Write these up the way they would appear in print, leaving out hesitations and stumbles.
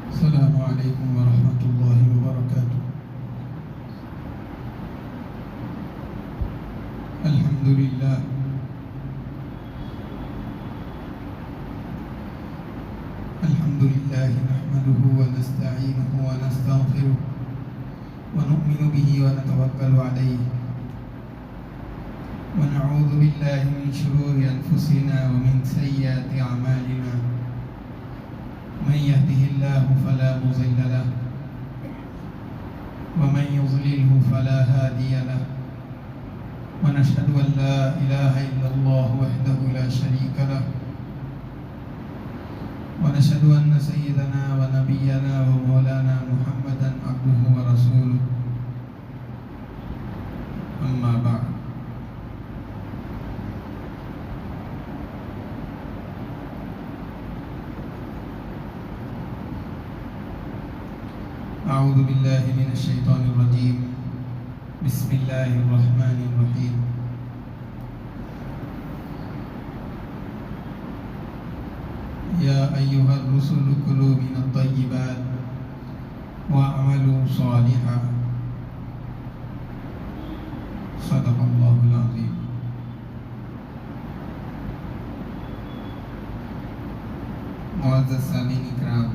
السلام علیکم ورحمۃ اللہ وبرکاتہ۔ الحمد للہ نحمده ونستعینه ونستغفره ونؤمن به ونتوکل علیہ ونعوذ باللہ من شرور انفسنا ومن سیئات اعمالنا من يهده الله فلا مضل له ومن يضلله فلا هادي له ونشهد أن لا إله إلا الله وحده لا شريك له ونشهد أن سيدنا ونبينا ومولانا محمدا عبده ورسوله أما بعد أعوذ بالله من الشيطان الرجيم بسم الله الرحمن الرحيم يا أيها الرسل كلوا من الطيبات واعملوا صالحا صدق الله العظيم۔ معزز سامعین اکرام،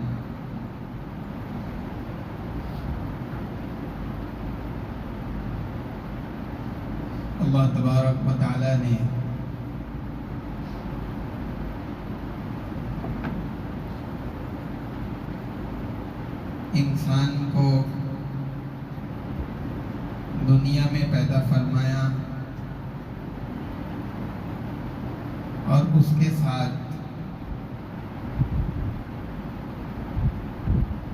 اللہ تبارک و تعالی نے انسان کو دنیا میں پیدا فرمایا اور اس کے ساتھ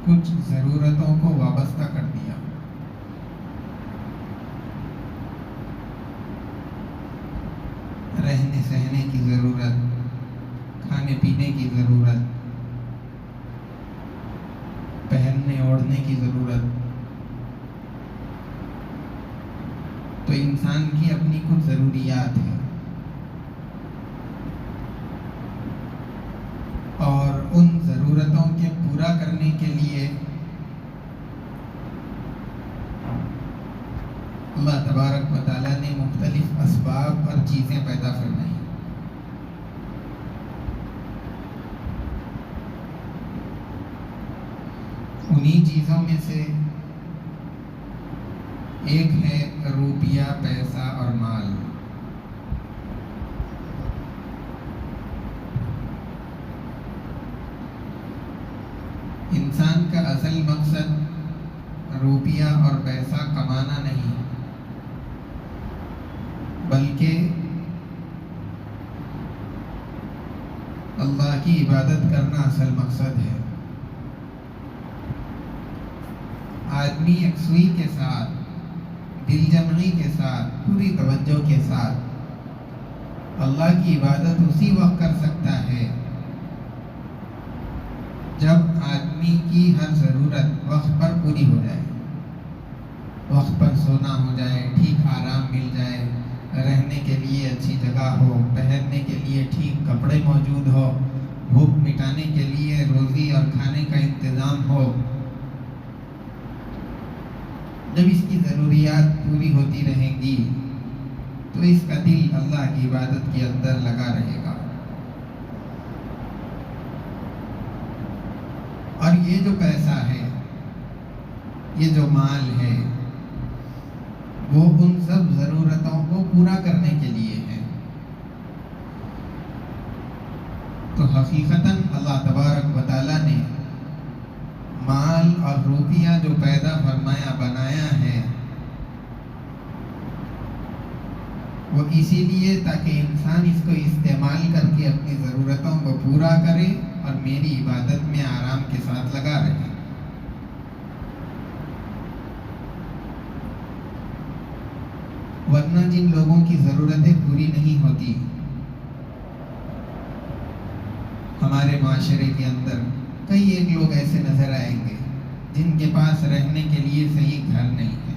کچھ ضرورتوں کو وابستہ کر دیا۔ رہنے سہنے کی ضرورت، کھانے پینے کی ضرورت، پہننے اوڑھنے کی ضرورت، تو انسان کی اپنی کچھ ضروریات ہیں، اور ان ضرورتوں کے پورا کرنے کے لیے اللہ تبارک و تعالیٰ نے مختلف اسباب اور چیزیں پیدا فرمائی۔ انہی چیزوں میں سے ایک ہے روپیہ، پیسہ اور مال۔ انسان کا اصل مقصد روپیہ اور پیسہ کمانا نہیں، بلکہ اللہ کی عبادت کرنا اصل مقصد ہے۔ آدمی یکسوئی کے ساتھ، دل جمعی کے ساتھ، پوری توجہ کے ساتھ اللہ کی عبادت اسی وقت کر سکتا ہے جب آدمی کی ہر ضرورت وقت پر پوری ہو جائے، وقت پر سونا ہو جائے، ٹھیک آرام مل جائے، رہنے کے لیے اچھی جگہ ہو، پہننے کے لیے ٹھیک کپڑے موجود ہو، بھوک مٹانے کے لیے روزی اور کھانے کا انتظام ہو۔ جب اس کی ضروریات پوری ہوتی رہیں گی تو اس کا دل اللہ کی عبادت کے اندر لگا رہے گا۔ اور یہ جو پیسہ ہے، یہ جو مال ہے، وہ ان سب ضرورتوں کو پورا کرنے کے لیے ہے۔ تو حقیقتاً اللہ تبارک و تعالیٰ نے مال اور روپیہ جو پیدا فرمایا، بنایا ہے، وہ اسی لیے تاکہ انسان اس کو استعمال کر کے اپنی ضرورتوں کو پورا کرے اور میری عبادت میں آرام کے ساتھ لگا رہے۔ ورنہ جن لوگوں کی ضرورتیں پوری نہیں ہوتی، ہمارے معاشرے کے اندر کئی ایک لوگ ایسے نظر آئیں گے جن کے پاس رہنے کے لیے صحیح گھر نہیں ہے،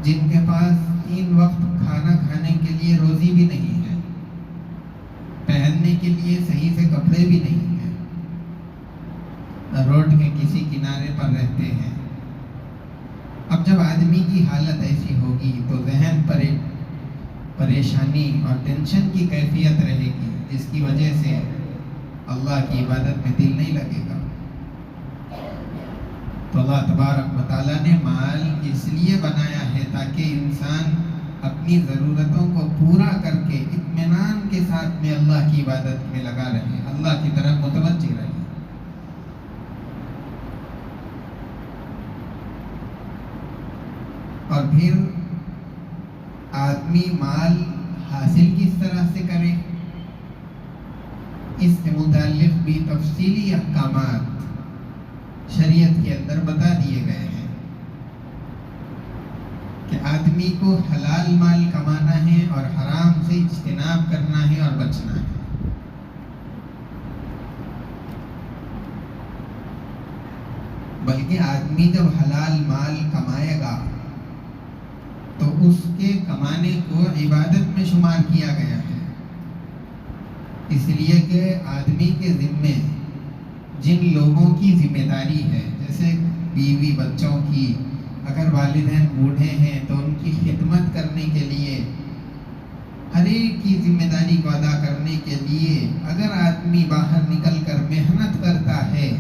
جن کے پاس 3 وقت کھانا کھانے کے لیے روزی بھی نہیں ہے، پہننے کے لیے صحیح سے کپڑے بھی نہیں ہیں، روڈ کے کسی کنارے پر رہتے ہیں۔ اب جب آدمی کی حالت ایسی ہوگی تو ذہن پر ایک پریشانی اور ٹینشن کی کیفیت رہے گی، جس کی وجہ سے اللہ کی عبادت میں دل نہیں لگے گا۔ تو اللہ تبارک و تعالیٰ نے مال اس لیے بنایا ہے تاکہ انسان اپنی ضرورتوں کو پورا کر کے اطمینان کے ساتھ میں اللہ کی عبادت میں لگا رہے، اللہ کی طرف متوجہ رہے۔ اور پھر آدمی مال حاصل کس طرح سے کرے، اس سے متعلق بھی تفصیلی احکامات شریعت کے اندر بتا دیے گئے ہیں کہ آدمی کو حلال مال کمانا ہے اور حرام سے اجتناب کرنا ہے اور بچنا ہے۔ بلکہ آدمی جب حلال مال کمائے گا تو اس کے کمانے کو عبادت میں شمار کیا گیا ہے، اس لیے کہ آدمی کے ذمے جن لوگوں کی ذمہ داری ہے، جیسے بیوی بچوں کی، اگر والدین بوڑھے ہیں تو ان کی خدمت کرنے کے لیے، ہر ایک کی ذمہ داری کو ادا کرنے کے لیے اگر آدمی باہر نکل کر محنت کرتا ہے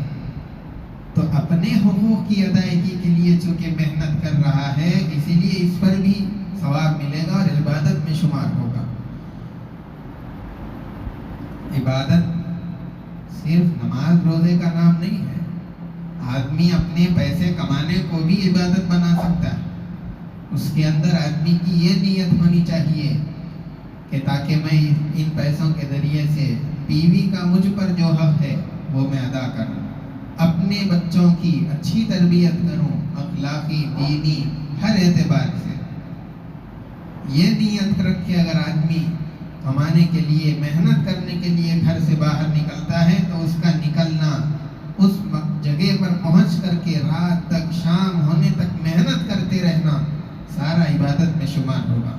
تو اپنے حقوق کی ادائیگی کے لیے چونکہ محنت کر رہا ہے، اسی لیے اس پر بھی ثواب ملے گا اور عبادت میں شمار ہوگا۔ عبادت صرف نماز روزے کا نام نہیں ہے، آدمی اپنے پیسے کمانے کو بھی عبادت بنا سکتا ہے۔ اس کے اندر آدمی کی یہ نیت ہونی چاہیے کہ تاکہ میں ان پیسوں کے ذریعے سے بیوی کا مجھ پر جو حق ہے وہ میں ادا کروں، اپنے بچوں کی اچھی تربیت کروں، اخلاقی، دینی، ہر اعتبار سے۔ یہ نیت رکھ کے اگر آدمی کمانے کے لیے، محنت کرنے کے لیے گھر سے باہر نکلتا ہے تو اس کا نکلنا، اس جگہ پر پہنچ کر کے رات تک، شام ہونے تک محنت کرتے رہنا، سارا عبادت میں شمار ہوگا۔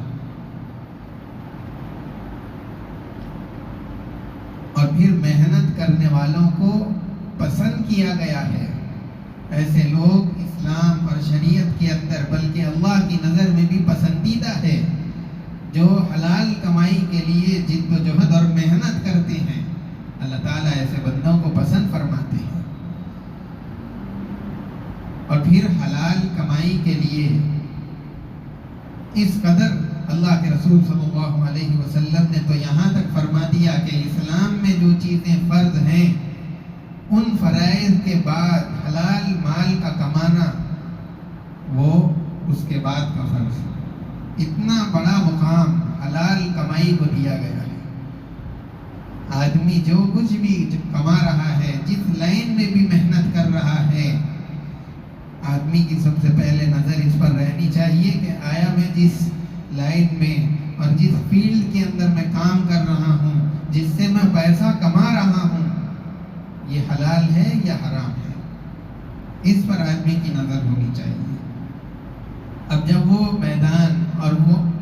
اور پھر محنت کرنے والوں کو پسند کیا گیا ہے۔ ایسے لوگ اسلام اور شریعت کے اندر، بلکہ اللہ کی نظر میں بھی پسندیدہ ہے، جو حلال کمائی کے لیے جد و جہد اور محنت کرتے ہیں۔ اللہ تعالیٰ ایسے بندوں کو پسند فرماتے ہیں۔ اور پھر حلال کمائی کے لیے اس قدر اللہ کے رسول صلی اللہ علیہ وسلم نے تو یہاں تک فرما دیا کہ اسلام میں جو چیزیں فرض ہیں، ان فرائض کے بعد حلال مال کا کمانا وہ اس کے بعد کا فرض ہے۔ اتنا بڑا مقام حلال کمائی کو دیا گیا ہے۔ آدمی جو کچھ بھی کما رہا ہے، جس لائن میں بھی محنت کر رہا ہے، آدمی کی سب سے پہلے نظر اس پر رہنی چاہیے کہ آیا میں جس لائن میں اور جس فیلڈ کے اندر میں کام کر رہا ہوں، جس سے میں پیسہ کما رہا ہوں، یہ حلال ہے یا حرام ہے، اس پر آدمی کی نظر ہونی چاہیے۔ اب جب وہ میدان اور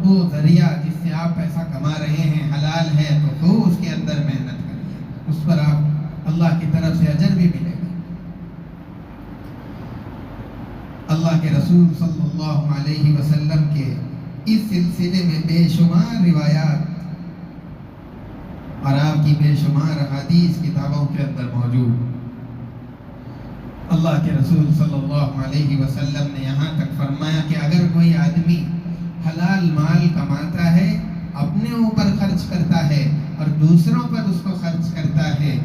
وہ ذریعہ جس سے آپ پیسہ کما رہے ہیں حلال ہے تو اس کے اندر محنت کریے، اس پر آپ اللہ کی طرف سے اجر بھی ملے گا۔ اللہ کے رسول صلی اللہ علیہ وسلم کے اس سلسلے میں بے شمار روایات اور آپ کی بے شمار احادیث کتابوں کے اندر موجود۔ اللہ کے رسول صلی اللہ علیہ وسلم نے یہاں تک فرمایا کہ اگر کوئی آدمی حلال مال کماتا ہے، اپنے اوپر خرچ کرتا ہے اور دوسروں پر اس کو خرچ کرتا ہے،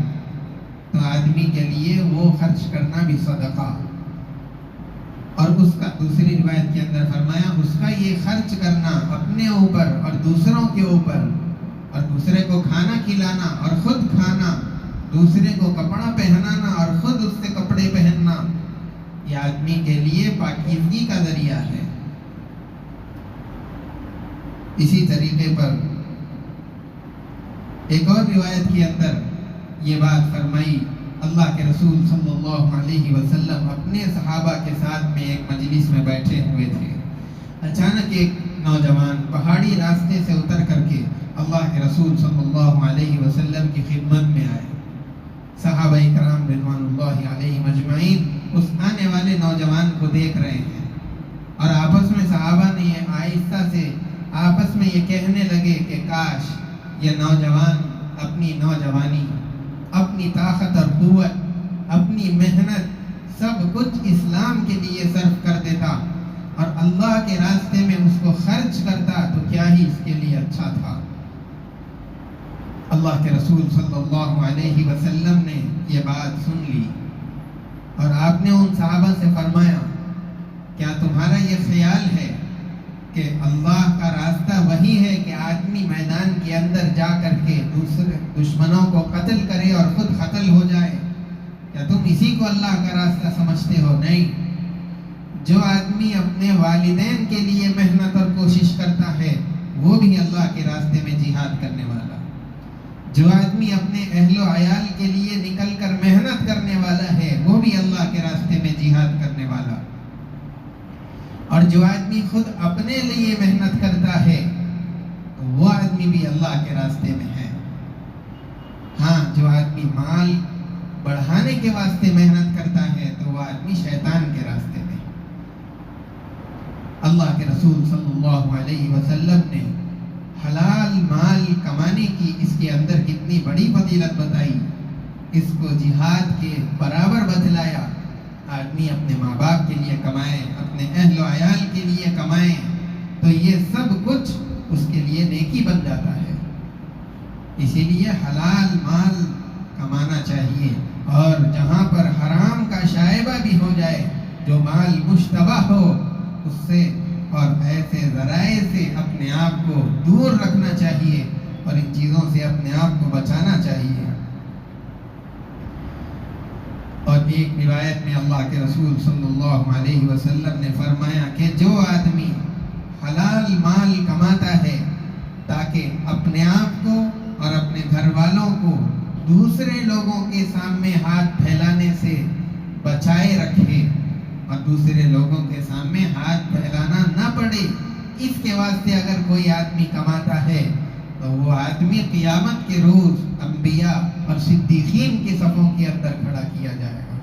تو آدمی کے لیے وہ خرچ کرنا بھی صدقہ، اور اس کا دوسری روایت کے اندر فرمایا اس کا یہ خرچ کرنا اپنے اوپر اور دوسروں کے اوپر، اور دوسرے کو کھانا کھلانا اور خود کھانا، دوسرے کو کپڑا پہنانا اور خود اس سے کپڑے پہننا، یہ آدمی کے لیے پاکیزگی کا ذریعہ ہے۔ اسی طریقے پر ایک اور روایت کے اندر یہ بات فرمائی، اللہ کے رسول صلی اللہ علیہ وسلم اپنے صحابہ کے ساتھ میں ایک مجلس میں بیٹھے ہوئے تھے۔ اچانک ایک نوجوان پہاڑی راستے سے اتر کر کے اللہ کے رسول صلی اللہ علیہ وسلم کی خدمت میں آئے۔ صحابہ کرام رضوان اللہ علیہم اجمعین اس آنے والے نوجوان کو دیکھ رہے ہیں، اور آپس میں صحابہ نے یہ آہستہ سے آپس میں یہ کہنے لگے کہ کاش یہ نوجوان اپنی نوجوانی، اپنی طاقت اور قوت، اپنی محنت سب کچھ اسلام کے لیے صرف کر دیتا اور اللہ کے راستے میں اس کو خرچ کرتا تو کیا ہی اس کے لیے اچھا تھا۔ اللہ کے رسول صلی اللہ علیہ وسلم نے یہ بات سن لی اور آپ نے ان صحابہ سے فرمایا، کیا تمہارا یہ خیال ہے کہ اللہ کا راستہ وہی ہے کہ آدمی میدان کے اندر جا کر کے دوسرے دشمنوں کو قتل کرے اور خود قتل ہو جائے؟ کیا تم اسی کو اللہ کا راستہ سمجھتے ہو؟ نہیں، جو آدمی اپنے والدین کے لیے محنت اور کوشش کرتا ہے وہ بھی اللہ کے راستے میں جہاد کرنے والا، جو آدمی اپنے اہل و عیال کے لیے نکل کر محنت کرنے والا ہے وہ بھی اللہ کے راستے میں جہاد کرنے والا، اور جو آدمی خود اپنے لیے محنت کرتا ہے تو وہ آدمی بھی اللہ کے راستے میں ہے۔ ہاں، جو آدمی مال بڑھانے کے واسطے محنت کرتا ہے تو وہ آدمی شیطان کے راستے میں۔ اللہ کے رسول صلی اللہ علیہ وسلم نے حلال مال کمانے کی اس کے اندر کتنی بڑی فضیلت بتائی، اس کو جہاد کے برابر بتلایا۔ آدمی اپنے ماں باپ کے لیے کمائے، اپنے اہل و عیال کے لیے کمائے تو یہ سب کچھ اس کے لیے نیکی بن جاتا ہے۔ اسی لیے حلال مال کمانا چاہیے، اور جہاں پر حرام کا شائبہ بھی ہو جائے، جو مال مشتبہ ہو، اس سے اور ایسے ذرائع سے اپنے آپ کو دور رکھنا چاہیے اور ان چیزوں سے اپنے آپ کو بچانا چاہیے۔ اور ایک روایت میں اللہ کے رسول صلی اللہ علیہ وسلم نے فرمایا کہ جو آدمی حلال مال کماتا ہے تاکہ اپنے آپ کو اور اپنے گھر والوں کو دوسرے لوگوں کے سامنے ہاتھ پھیلانے سے بچائے رکھے اور دوسرے لوگوں کے سامنے ہاتھ پھیلانا نہ پڑے، اس کے واسطے اگر کوئی آدمی کماتا ہے تو وہ آدمی قیامت کے روز انبیاء اور صدیقین کے صفوں کے اندر کھڑا کیا جائے گا۔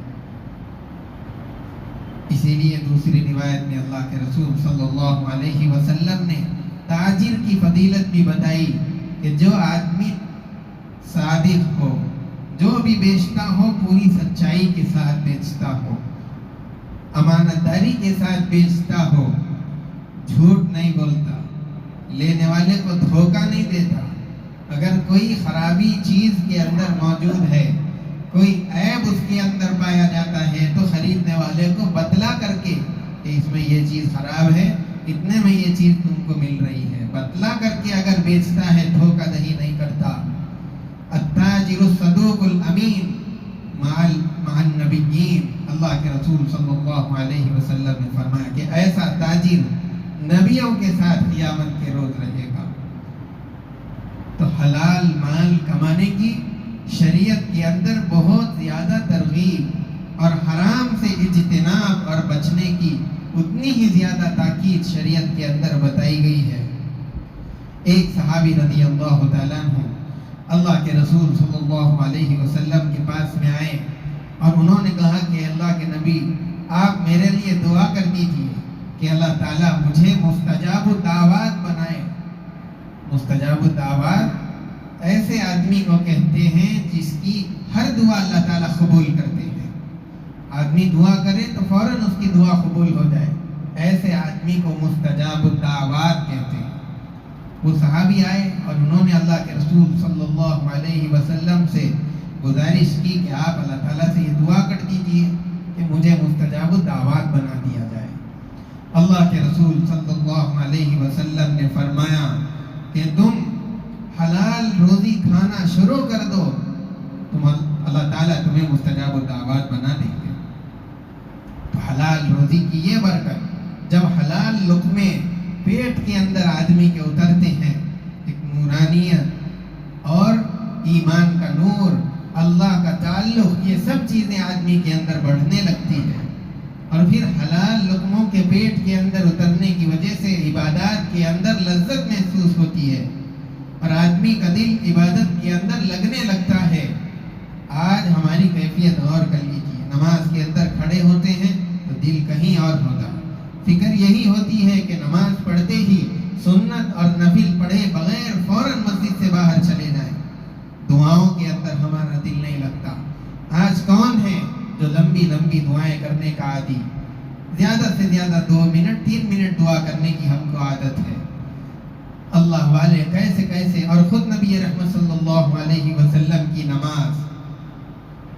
اسی لیے دوسری روایت میں اللہ کے رسول صلی اللہ علیہ وسلم نے تاجر کی فضیلت بھی بتائی کہ جو آدمی صادق ہو، جو بھی بیچتا ہو پوری سچائی کے ساتھ بیچتا ہو، امانت داری کے ساتھ بیچتا ہو، جھوٹ نہیں بولتا، لینے والے کو دھوکہ نہیں دیتا، اگر کوئی خرابی چیز کے اندر موجود ہے، کوئی عیب اس کے اندر پایا جاتا ہے تو خریدنے والے کو بتلا کر کے کہ اس میں یہ چیز خراب ہے، اتنے میں یہ چیز تم کو مل رہی ہے، بتلا کر کے اگر بیچتا ہے، دھوکہ دہی نہیں کرتا۔ التاجر الصدوق الامین مع النبیین، اللہ کے رسول صلی اللہ علیہ وسلم نے فرمایا کہ ایسا تاجر نبیوں کے ساتھ قیامت کے روز رہے گا۔ تو حلال مال کمانے کی شریعت کے اندر بہت زیادہ ترغیب اور حرام سے اجتناب اور بچنے کی اتنی ہی زیادہ تاکید شریعت کے اندر بتائی گئی ہے۔ ایک صحابی رضی اللہ تعالیٰ عنہ اللہ کے رسول صلی اللہ علیہ وسلم کے پاس میں آئے اور انہوں نے کہا کہ اللہ کے نبی، آپ میرے لیے دعا کر دیجیے کہ اللہ تعالیٰ مجھے مستجاب الدعوات بنائے۔ مستجاب الدعوات ایسے آدمی کو کہتے ہیں جس کی ہر دعا اللہ تعالیٰ قبول کرتے ہیں۔ آدمی دعا کرے تو فوراً اس کی دعا قبول ہو جائے، ایسے آدمی کو مستجاب الدعوات کہتے ہیں۔ وہ صحابی آئے اور انہوں نے اللہ کے رسول صلی اللہ علیہ وسلم سے گزارش کی کہ آپ اللہ تعالیٰ سے یہ دعا کر دیجیے کہ مجھے مستجاب الدعوات بنا دیا جائے۔ اللہ کے رسول صلی اللہ علیہ وسلم نے فرمایا کہ تم حلال روزی کھانا شروع کر دو، اللہ تعالیٰ تمہیں مستجاب الدعوات بنا دیں گے۔ تو حلال روزی کی یہ برکت، جب حلال لقمے پیٹ کے اندر آدمی کے اترتے ہیں، ایک نورانیت اور ایمان کا نور، اللہ کا تعلق، یہ سب چیزیں آدمی کے اندر بڑھنے لگتی ہیں، اور پھر حلال لقموں کے پیٹ کے اندر اترنے کی وجہ سے عبادات کے اندر لذت محسوس ہوتی ہے اور آدمی کا دل عبادت کے اندر لگنے لگتا ہے۔ آج ہماری کیفیت غور کر لیجیے، نماز کے اندر کھڑے ہوتے ہیں تو دل کہیں اور ہوتا، فکر یہی ہوتی ہے کہ نماز پڑھتے ہی سنت اور نفل پڑھے بغیر فوراً مسجد سے باہر چلے جائیں۔ دعاؤں کے اندر ہمارا دل نہیں لگتا۔ آج کون ہے جو لمبی لمبی دعائیں کرنے کا عادی؟ زیادہ سے زیادہ 2 منٹ 3 منٹ دعا کرنے کی ہم کو عادت ہے۔ اللہ والے کیسے کیسے، اور خود نبی رحمت صلی اللہ علیہ وسلم کی نماز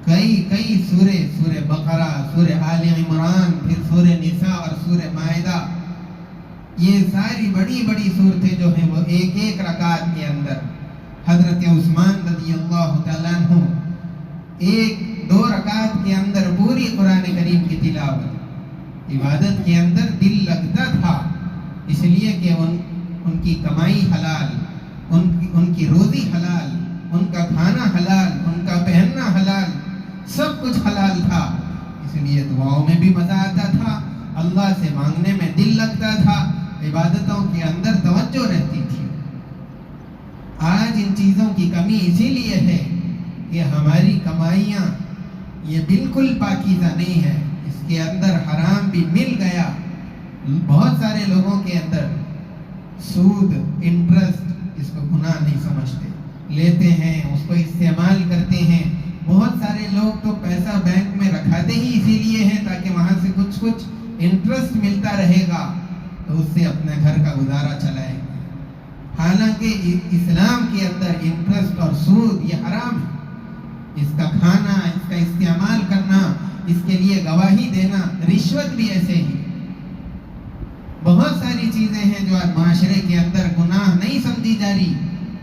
کئی سورہ بقرہ، سورہ آل عمران، پھر سورہ نساء اور سورہ مائدہ، یہ ساری بڑی بڑی صورتیں جو ہیں وہ ایک ایک رکعت کے اندر، حضرت عثمان رضی اللہ تعالیٰ عنہ 1-2 رکعت کے اندر پوری قرآن کریم کی تلاوت، عبادت کے اندر دل لگتا تھا، اس لیے کہ ان کی کمائی حلال، ان کی روزی حلال، ان کا کھانا حلال، ان کا پہننا حلال، سب کچھ حلال تھا، اس لیے دعاؤں میں بھی مزہ آتا تھا، اللہ سے مانگنے میں دل لگتا تھا، عبادتوں کے اندر توجہ رہتی تھی۔ آج ان چیزوں کی کمی اسی لیے ہے کہ ہماری کمائیاں یہ بالکل پاکیزہ نہیں ہے، اس کے اندر حرام بھی مل گیا۔ بہت سارے لوگوں کے اندر سود، انٹرسٹ، اس کو گناہ نہیں سمجھتے، لیتے ہیں، اس کو استعمال کرتے ہیں۔ بہت سارے لوگ تو پیسہ بینک میں رکھاتے ہی اسی لیے ہیں تاکہ وہاں سے کچھ انٹرسٹ ملتا رہے گا تو اس سے اپنے گھر کا گزارا چلائیں گے۔ حالانکہ اسلام کے اندر انٹرسٹ اور سود یہ حرام ہے، اس کا کھانا، اس کا استعمال کرنا، اس کے لیے گواہی دینا، رشوت بھی ایسے ہی۔ بہت ساری چیزیں ہیں جو آج معاشرے کے اندر گناہ نہیں سمجھی جا رہی،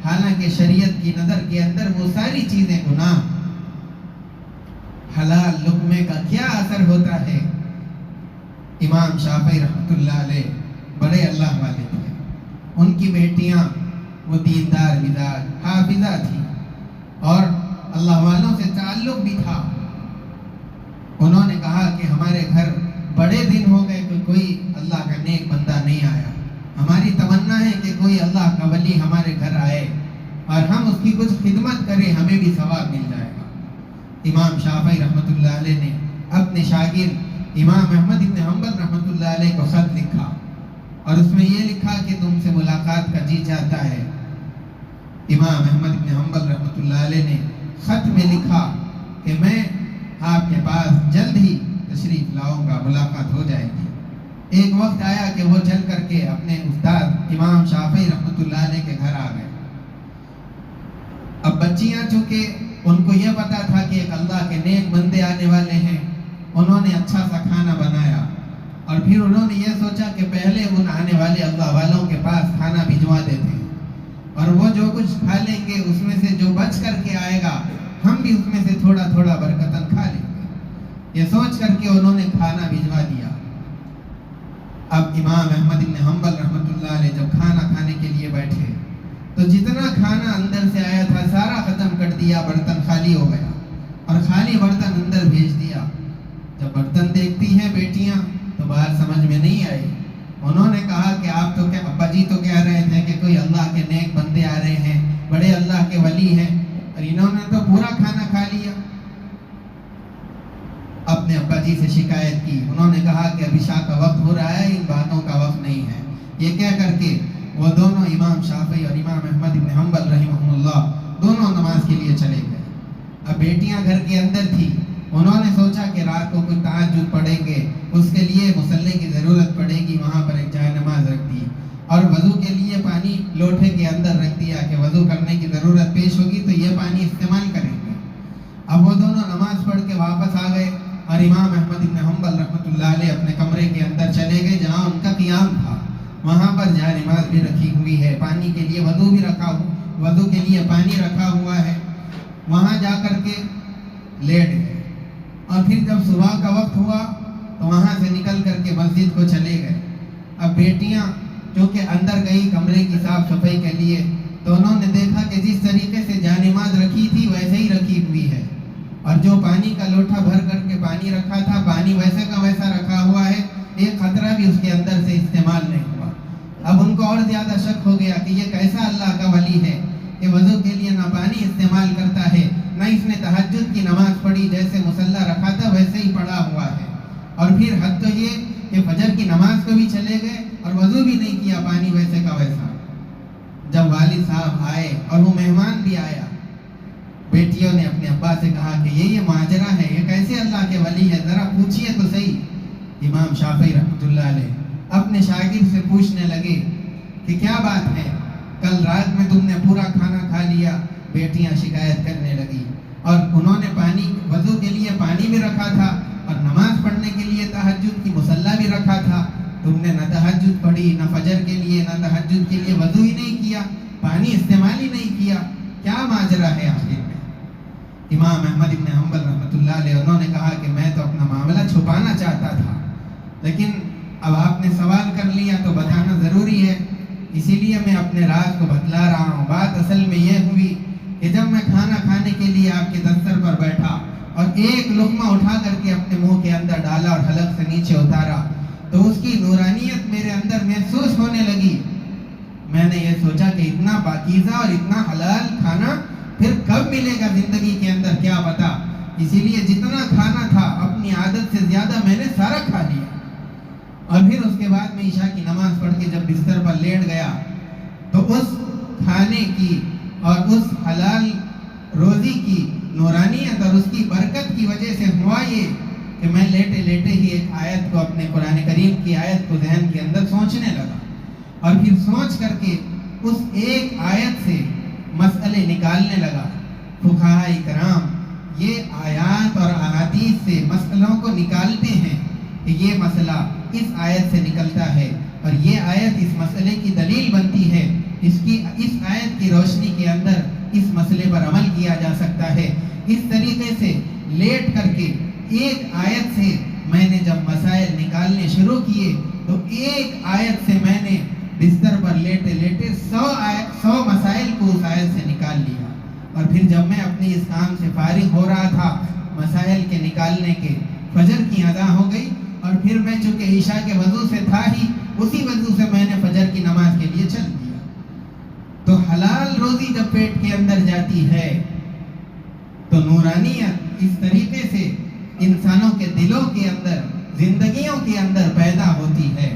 حالانکہ شریعت کی نظر کے اندر وہ ساری چیزیں گناہ۔ حلال لقمے کا کیا اثر ہوتا ہے؟ امام شافعی رحمۃ اللہ علیہ بڑے اللہ والے تھے، ان کی بیٹیاں وہ دیندار مزاج حافظہ تھی اور اللہ والوں سے تعلق بھی تھا۔ انہوں نے کہا کہ ہمارے گھر بڑے دن ہو گئے کہ کوئی اللہ کا نیک بندہ نہیں آیا، ہماری تمنا ہے کہ کوئی اللہ کا ولی ہمارے گھر آئے اور ہم اس کی کچھ خدمت کریں، ہمیں بھی ثواب مل جائے گا۔ امام شافعی رحمۃ اللہ علیہ نے اپنے شاگرد امام احمد بن حنبل رحمۃ اللہ علیہ کو خط لکھا اور اس میں یہ لکھا کہ تم سے ملاقات کا جی چاہتا ہے۔ امام احمد بن حنبل رحمۃ اللہ علیہ نے خط میں لکھا کہ میں آپ کے پاس جلد ہی تشریف لاؤں گا، ملاقات ہو جائے گی۔ ایک وقت آیا کہ وہ چل کر کے اپنے استاد امام شافعی رحمۃ اللہ علیہ کے گھر آ گئے۔ اب بچیاں چونکہ ان کو یہ پتا تھا کہ ایک اللہ کے نیک بندے آنے والے ہیں، انہوں نے اچھا سا کھانا بنایا اور پھر انہوں نے یہ سوچا کہ پہلے ان آنے والے اللہ والوں کے پاس کھانا بھجوا دیتے ہیں اور وہ جو کچھ کھا لیں گے اس میں سے جو بچ کر کے آئے گا ہم بھی اس میں سے تھوڑا تھوڑا برکتاً کھا لیں گے۔ یہ سوچ کر کے انہوں نے کھانا بھجوا دیا۔ اب امام احمد بن حنبل رحمۃ اللہ علیہ جب کھانا کھانے کے لیے بیٹھے تو جتنا کھانا اندر سے آیا تھا سارا ختم کر دیا، برتن خالی ہو گیا اور خالی برتن اندر بھیج دیا۔ جب برتن دیکھتی ہیں بیٹیاں تو بات سمجھ میں نہیں آئی۔ انہوں نے کہا کہ آپ تو کیا، ابا جی تو کہہ رہے تھے کہ کوئی اللہ کے نیک بندے آ رہے ہیں، بڑے اللہ کے ولی ہیں، اور انہوں نے تو پورا کھانا کھا لیا۔ اپنے ابا جی سے شکایت کی، انہوں نے کہا کہ اب عشاء کا وقت ہو رہا ہے، ان باتوں کا وقت نہیں ہے۔ یہ کہہ کر کے وہ دونوں امام شافعی اور امام احمد بن حنبل رحمہ اللہ دونوں نماز کے لیے چلے گئے۔ اب بیٹیاں گھر کے اندر تھی، انہوں نے سوچا کہ رات کو کوئی تہجد پڑھیں گے، اس کے لیے مصلی کی ضرورت پڑے گی، وہاں پر ایک جائے نماز رکھ دی اور وضو کے لیے پانی لوٹے کے اندر رکھ دیا کہ وضو کرنے کی ضرورت پیش ہوگی تو یہ پانی استعمال کریں گے۔ اب وہ دونوں نماز پڑھ کے واپس آ گئے اور امام احمد بن حنبل رحمۃ اللہ علیہ اپنے کمرے کے اندر چلے گئے جہاں ان کا قیام تھا۔ وہاں پر جائے نماز بھی رکھی ہوئی ہے، پانی کے لیے وضو بھی رکھا ہوا، وضو کے لیے پانی رکھا ہوا ہے، وہاں جا کر کے لیٹ گئے۔ اور پھر جب صبح کا وقت ہوا تو وہاں سے نکل کر کے مسجد کو چلے گئے۔ اب بیٹیاں چونکہ اندر گئی کمرے کی صاف صفائی کے لیے تو انہوں نے دیکھا کہ جس طریقے سے جائے نماز رکھی تھی ویسے ہی رکھی ہوئی ہے اور جو پانی کا لوٹا بھر کر کے پانی رکھا تھا پانی ویسے کا ویسا رکھا ہوا ہے، ایک قطرہ بھی اس کے اندر سے استعمال نہیں ہوا۔ اب ان کو اور زیادہ شک ہو گیا کہ یہ کیسا اللہ کا ولی ہے کہ وضو کے لیے نہ پانی استعمال کرتا ہے نہ نہ اس نے تہجد کی نماز پڑھی، جیسے مصلی رکھا تھا ویسے ہی پڑھا ہوا ہے۔ اور پھر حد تو یہ کہ فجر کی نماز کو بھی چلے گئے اور وضو بھی نہیں کیا، پانی ویسے کا ویسا۔ جب والد صاحب آئے اور وہ مہمان بھی آیا، بیٹیوں نے اپنے ابا سے کہا کہ یہ ماجرا ہے، یہ کیسے اللہ کے ولی ہے، ذرا پوچھیے تو صحیح۔ امام شافعی رحمۃ اللہ علیہ اپنے شاگرد سے پوچھنے لگے کہ کیا بات ہے، کل رات میں تم نے پورا کھانا کھا لیا؟ بیٹیاں شکایت کرنے لگی، اور انہوں نے پانی، وضو کے لیے پانی بھی رکھا تھا اور نماز پڑھنے کے لیے تہجد کی مصلی بھی رکھا تھا، تم نے نہ تہجد پڑھی، نہ فجر کے لیے، نہ تہجد کے لیے وضو ہی نہیں کیا، پانی استعمال ہی نہیں کیا، کیا ماجرا ہے آخر میں؟ امام احمد بن حنبل رحمۃ اللہ علیہ انہوں نے کہا کہ میں تو اپنا معاملہ چھپانا چاہتا تھا، لیکن اب آپ نے سوال کر لیا تو بتانا ضروری ہے، اسی لیے میں اپنے راز کو بتلا رہا ہوں۔ بات اصل میں یہ ہوئی کہ جب میں کھانا کھانے کے لیے آپ کے دستر پر بیٹھا اور ایک لقمہ اٹھا کر کے اپنے منہ کے اندر ڈالا اور حلق سے نیچے اتارا تو اس کی نورانیت میرے اندر محسوس ہونے لگی۔ میں نے یہ سوچا کہ اتنا پاکیزہ اور اتنا حلال کھانا پھر کب ملے گا زندگی کے اندر، کیا پتا، اسی لیے جتنا کھانا تھا اپنی عادت سے زیادہ میں نے سارا کھا لیا۔ اور پھر اس کے بعد میں عشاء کی نماز پڑھ کے جب بستر پر لیٹ گیا تو اس کھانے کی اور اس حلال روزی کی نورانیت اور اس کی برکت کی وجہ سے ہوا یہ کہ میں لیٹے لیٹے ہی ایک آیت کو، اپنے قرآن کریم کی آیت کو ذہن کے اندر سوچنے لگا، اور پھر سوچ کر کے اس ایک آیت سے مسئلے نکالنے لگا۔ فقہاء کرام یہ آیات اور احادیث سے مسئلوں کو نکالتے ہیں کہ یہ مسئلہ اس آیت سے نکلتا ہے اور یہ آیت اس مسئلے کی دلیل بنتی ہے، اس آیت کی روشنی کے اندر اس مسئلے پر عمل کیا جا سکتا ہے۔ اس طریقے سے لیٹ کر کے ایک آیت سے میں نے جب مسائل نکالنے شروع کیے تو ایک آیت سے میں نے بستر پر لیٹے لیٹے 100 مسائل کو اس آیت سے نکال لیا۔ اور پھر جب میں اپنی اس کام سے فارغ ہو رہا تھا مسائل کے نکالنے کے، فجر کی اذان ہو گئی، اور پھر میں چونکہ عشاء کے وضو سے تھا ہی، اسی وضو سے میں نے فجر کی نماز کے لیے چل دیا۔ تو حلال روزی جب پیٹ کے اندر جاتی ہے تو نورانیت اس طریقے سے انسانوں کے دلوں کے اندر، زندگیوں کے اندر پیدا ہوتی ہے۔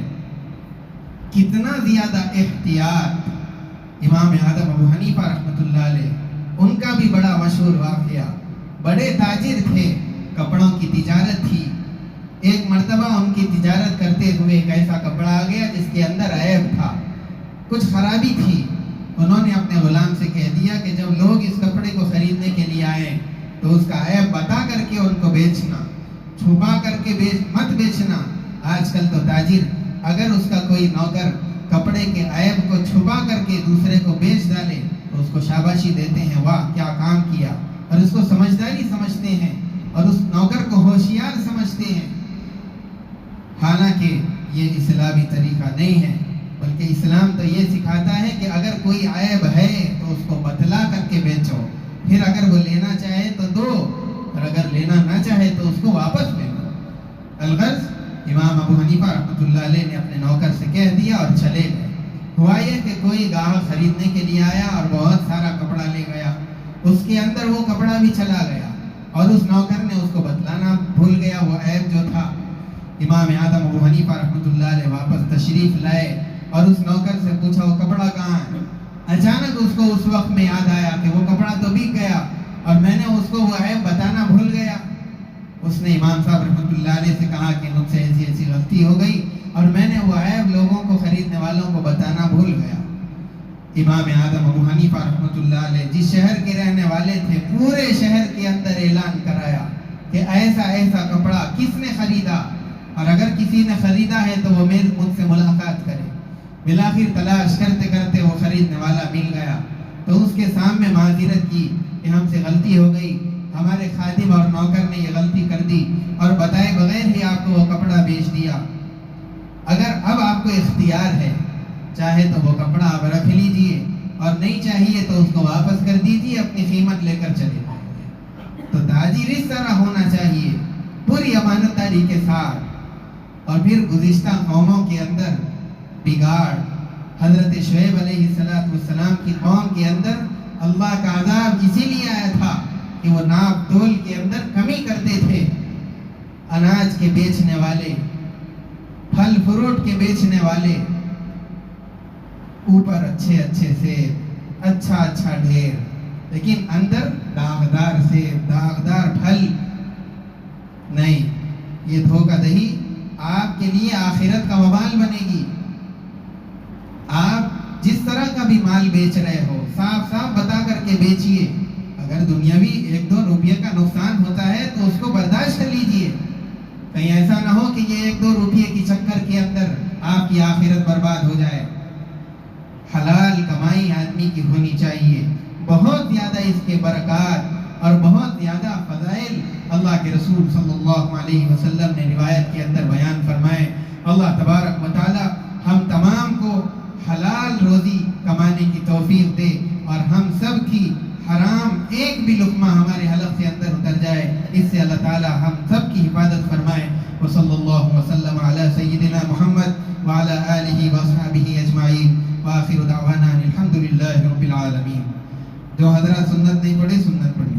کتنا زیادہ احتیاط! امام اعظم ابو حنیفہ رحمۃ اللہ علیہ، ان کا بھی بڑا مشہور واقعہ، بڑے تاجر تھے، کپڑوں کی تجارت تھی۔ ایک مرتبہ ان کی تجارت کرتے ہوئے ایک ایسا کپڑا آ گیا جس کے اندر عیب تھا، کچھ خرابی تھی۔ انہوں نے اپنے غلام سے کہہ دیا کہ جب لوگ اس کپڑے کو خریدنے کے لیے آئیں تو اس کا عیب بتا کر کے ان کو بیچنا، چھپا کر کے مت بیچنا۔ آج کل تو تاجر اگر اس کا کوئی نوکر کپڑے کے عیب کو چھپا کر کے دوسرے کو بیچ ڈالے تو اس کو شاباشی دیتے ہیں، واہ کیا کام کیا، اور اس کو سمجھداری سمجھتے ہیں اور اس نوکر کو ہوشیار سمجھتے ہیں۔ حالانکہ یہ اسلامی طریقہ نہیں ہے، بلکہ اسلام تو یہ سکھاتا ہے کہ اگر کوئی عیب ہے تو اس کو بتلا کر کے بیچو، پھر اگر وہ لینا چاہے تو دو، اور اگر لینا نہ چاہے تو اس کو واپس لے لو۔ الغرض امام ابو حنیفہ رحمۃ اللہ علیہ نے اپنے نوکر سے کہہ دیا اور چلے گئے۔ ہوا یہ کہ کوئی گاہک خریدنے کے لیے آیا اور بہت سارا کپڑا لے گیا، اس کے اندر وہ کپڑا بھی چلا گیا اور اس نوکر نے اس کو بتلانا بھول گیا وہ عیب جو تھا۔ امام اعظم ابو حنیفہ رحمۃ اللہ علیہ واپس تشریف لائے اور اس نوکر سے پوچھا وہ کپڑا کہاں ہے؟ اچانک اس کو اس وقت میں یاد آیا کہ وہ کپڑا تو بک گیا اور میں نے اس کو وہ عیب بتانا بھول گیا۔ اس نے امام صاحب رحمۃ اللہ علیہ سے کہا کہ مجھ سے ایسی غلطی ہو گئی اور میں نے وہ عیب لوگوں کو، خریدنے والوں کو بتانا بھول گیا۔ امام اعظم ابو حنیفہ رحمۃ اللہ علیہ جس شہر کے رہنے والے تھے، پورے شہر کے اندر اعلان کرایا کہ ایسا ایسا کپڑا کس نے خریدا، اور اگر کسی نے خریدا ہے تو وہ مجھ سے ملاقات کرے۔ بالآخر تلاش کرتے کرتے وہ خریدنے والا مل گیا تو اس کے سامنے معذرت کی کہ ہم سے غلطی ہو گئی، ہمارے خادم اور نوکر نے یہ غلطی کر دی اور بتائے بغیر ہی آپ کو وہ کپڑا بیچ دیا۔ اگر اب آپ کو اختیار ہے، چاہے تو وہ کپڑا آپ رکھ لیجئے اور نہیں چاہیے تو اس کو واپس کر دیجئے، اپنی قیمت لے کر چلے جائیں۔ تو تاجر اس طرح ہونا چاہیے، پوری امانت داری کے ساتھ۔ اور پھر گزشتہ قوموں کے اندر بگاڑ، حضرت شعیب علیہ السلام کی قوم کے اندر اللہ کا عذاب اسی لیے آیا تھا کہ وہ ناپ تول کے اندر کمی کرتے تھے. اناج کے بیچنے والے، پھل فروٹ کے بیچنے والے، اوپر اچھے اچھے سیب، اچھا اچھا ڈھیر، لیکن اندر داغدار سیب، داغدار پھل. نہیں، یہ دھوکہ دہی آپ کے لیے آخرت کا وبال بنے گی. آپ جس طرح کا بھی مال بیچ رہے ہو، صاف صاف بتا کر کے بیچیے. اگر دنیاوی 1-2 روپے کا نقصان ہوتا ہے تو اس کو برداشت کر لیجیے. کہیں ایسا نہ ہو کہ یہ 1-2 روپے کی چکر کے اندر آپ کی آخرت برباد ہو جائے. حلال کمائی آدمی کی ہونی چاہیے. بہت زیادہ اس کے برکات اور بہت زیادہ فضائل اللہ کے رسول صلی اللہ علیہ وسلم نے روایت کے اندر بیان فرمائے. اللہ تبارک و تعالی ہم تمام کو حلال روزی کمانے کی توفیق دے اور ہم سب کی حرام ایک بھی لقمہ ہمارے حلق سے اندر اتر جائے. اس سے اللہ تعالی ہم سب کی حفاظت فرمائے. وصلی اللہ وسلم علی سیدنا محمد وعلی آلہ واصحابہ اجمعین وآخر دعوانا الحمدللہ رب العالمین. جو حضرات سنت نہیں پڑھے سنت پڑھیں.